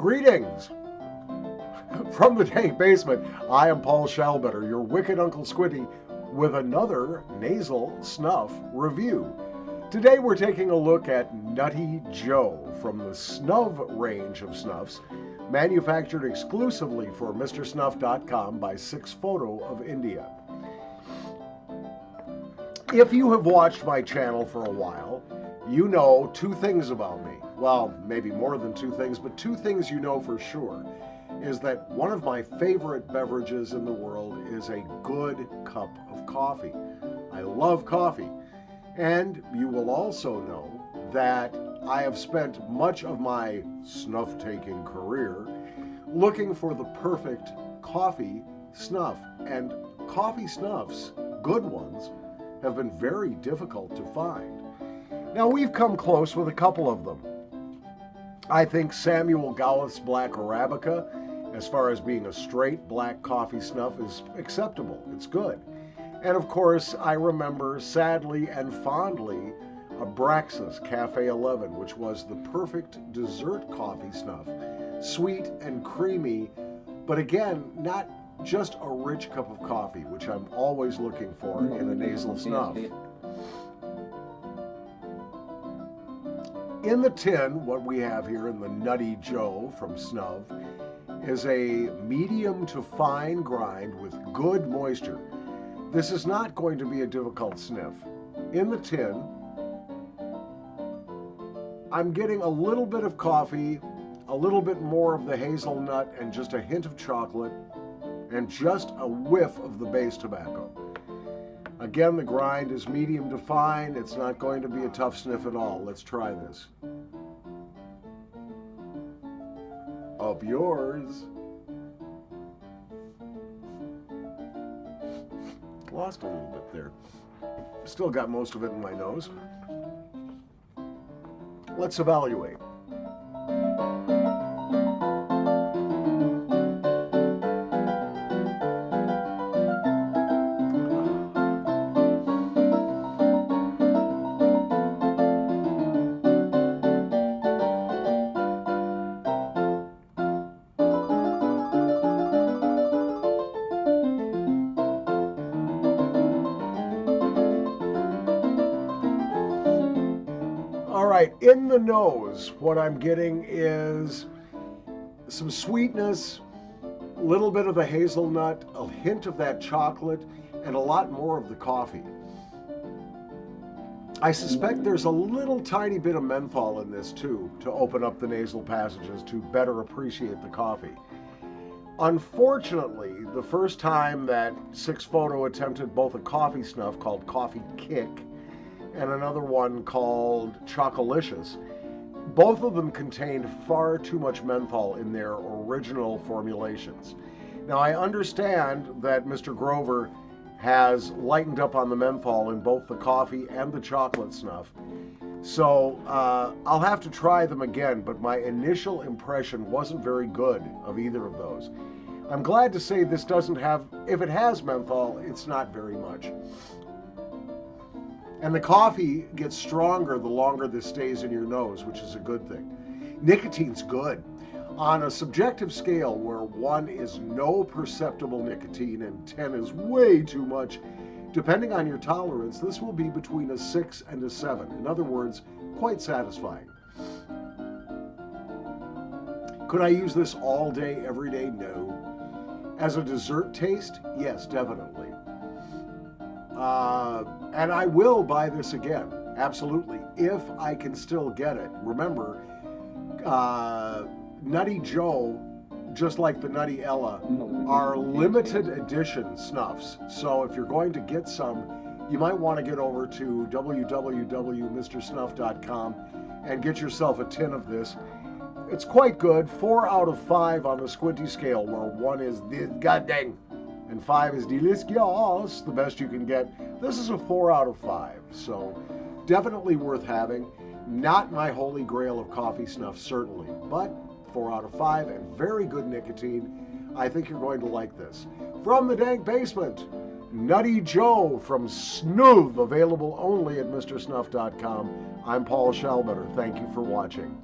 Greetings from the dank basement. I am Paul Shalbetter, your wicked Uncle Squinty, with another Nasal Snuff review. Today we're taking a look at Nutty Joe from the Snuv range of snuffs, manufactured exclusively for MrSnuff.com by 6 Photo of India. If you have watched my channel for a while, you know 2 things about me. Well, maybe more than 2 things, but 2 things you know for sure is that one of my favorite beverages in the world is a good cup of coffee. I love coffee. And you will also know that I have spent much of my snuff-taking career looking for the perfect coffee snuff. And coffee snuffs, good ones, have been very difficult to find. Now, we've come close with a couple of them. I think Samuel Gawith's Black Arabica, as far as being a straight black coffee snuff, is acceptable. It's good. And of course, I remember sadly and fondly Abraxas Cafe 11, which was the perfect dessert coffee snuff. Sweet and creamy, but again, not just a rich cup of coffee, which I'm always looking for in a nasal snuff. In the tin, what we have here in the Nutty Joe from Snuv is a medium to fine grind with good moisture. This is not going to be a difficult sniff. In the tin, I'm getting a little bit of coffee, a little bit more of the hazelnut, and just a hint of chocolate, and just a whiff of the base tobacco. Again, the grind is medium to fine. It's not going to be a tough sniff at all. Let's try this. Up yours. Lost a little bit there. Still got most of it in my nose. Let's evaluate. All right, in the nose, what I'm getting is some sweetness, a little bit of the hazelnut, a hint of that chocolate, and a lot more of the coffee. I suspect there's a little tiny bit of menthol in this too, to open up the nasal passages to better appreciate the coffee. Unfortunately, the first time that 6 Photo attempted both a coffee snuff called Coffee Kick and another one called Chocolicious, both of them contained far too much menthol in their original formulations. Now, I understand that Mr. Grover has lightened up on the menthol in both the coffee and the chocolate snuff, so I'll have to try them again, but my initial impression wasn't very good of either of those. I'm glad to say this doesn't have, if it has menthol, it's not very much. And the coffee gets stronger the longer this stays in your nose, which is a good thing. Nicotine's good. On a subjective scale where 1 is no perceptible nicotine and 10 is way too much, depending on your tolerance, this will be between a 6 and a 7. In other words, quite satisfying. Could I use this all day, every day? No. As a dessert taste? Yes, definitely. And I will buy this again, absolutely, if I can still get it. Remember, Nutty Joe, just like the Nutty Ella, are limited edition snuffs. So if you're going to get some, you might want to get over to www.mrsnuff.com and get yourself a tin of this. It's quite good. 4 out of 5 on the Squinty scale, where 1 is goddamn and 5 is delicious, the best you can get. This is a 4 out of 5, so definitely worth having. Not my holy grail of coffee snuff, certainly, but 4 out of 5 and very good nicotine. I think you're going to like this. From the dank basement, Nutty Joe from Snuv, available only at MrSnuff.com. I'm Paul Shalbetter. Thank you for watching.